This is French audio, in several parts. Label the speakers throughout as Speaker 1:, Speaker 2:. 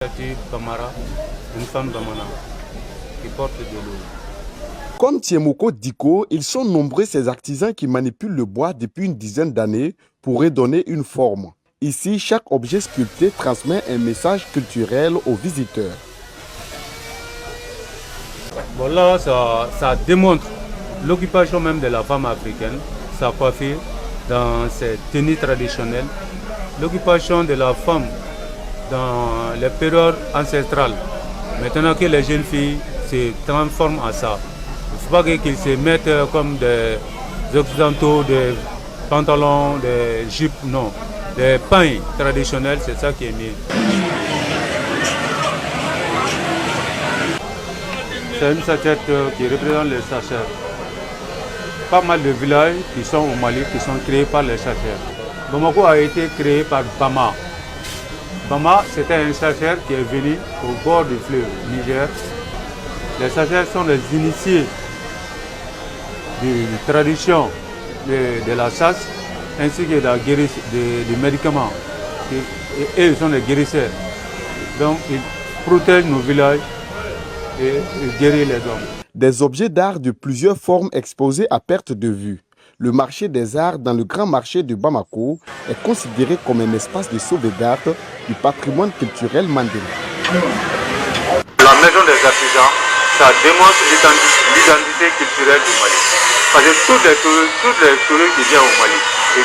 Speaker 1: Kamara, une femme d'Amana, qui porte de l'eau.
Speaker 2: Comme Tiemoko Diko, ils sont nombreux ces artisans qui manipulent le bois depuis une dizaine d'années pour y donner une forme. Ici, chaque objet sculpté transmet un message culturel aux visiteurs.
Speaker 1: Bon là, ça démontre l'occupation même de la femme africaine, sa coiffure dans ses tenues traditionnelles, l'occupation de la femme dans les périodes ancestrales. Maintenant que les jeunes filles se transforment en ça, il ne faut pas qu'ils se mettent comme des occidentaux, des pantalons, des jupes, non. Des pains traditionnels, c'est ça qui est mis. C'est une sachette qui représente les sachets. Pas mal de villages qui sont au Mali qui sont créés par les sachets. Bamako a été créé par Bama. Bama, c'était un chasseur qui est venu au bord du fleuve Niger. Les chasseurs sont les initiés de tradition de la chasse ainsi que des médicaments. Et eux sont les guérisseurs. Donc ils protègent nos villages et guérissent les hommes.
Speaker 2: Des objets d'art de plusieurs formes exposés à perte de vue. Le marché des arts dans le grand marché de Bamako est considéré comme un espace de sauvegarde du patrimoine culturel mandéen.
Speaker 1: La maison des artisans, ça démontre l'identité culturelle du Mali. Parce que tous les touristes qui viennent au Mali ils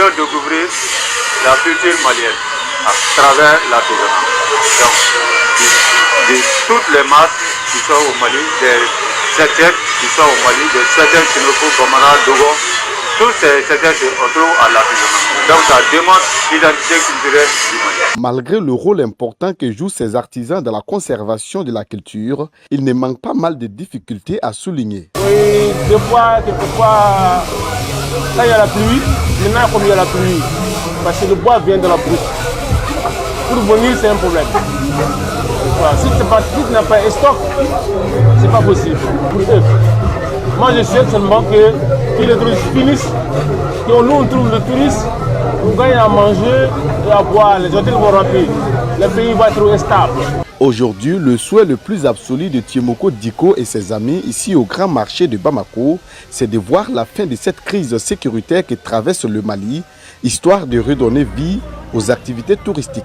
Speaker 1: veulent découvrir la culture malienne à travers l'artisanat. Donc, de toutes les masses qui sont au Mali, des secteurs qui sont au Mali, des secteurs Tiemoko, Kamara, Dogon, tous ces secteurs se retrouvent à l'artisanat. Donc ça démontre l'identité culturelle du Mali.
Speaker 2: Malgré le rôle important que jouent ces artisans dans la conservation de la culture, il ne manque pas mal de difficultés à souligner.
Speaker 3: Oui, quelquefois, quand il y a la pluie, maintenant comme il y a la pluie, parce que le bois vient de la brousse. Pour venir, c'est un problème. Si tu n'as pas un stock, c'est pas possible pour eux. Moi, je souhaite seulement que les touristes finissent, que nous on trouve le touristes, on gagne à manger et à boire, les hôtels vont remplir, le pays va être stable.
Speaker 2: Aujourd'hui, le souhait le plus absolu de Tiemoko Diko et ses amis ici au grand marché de Bamako, c'est de voir la fin de cette crise sécuritaire qui traverse le Mali, histoire de redonner vie aux activités touristiques.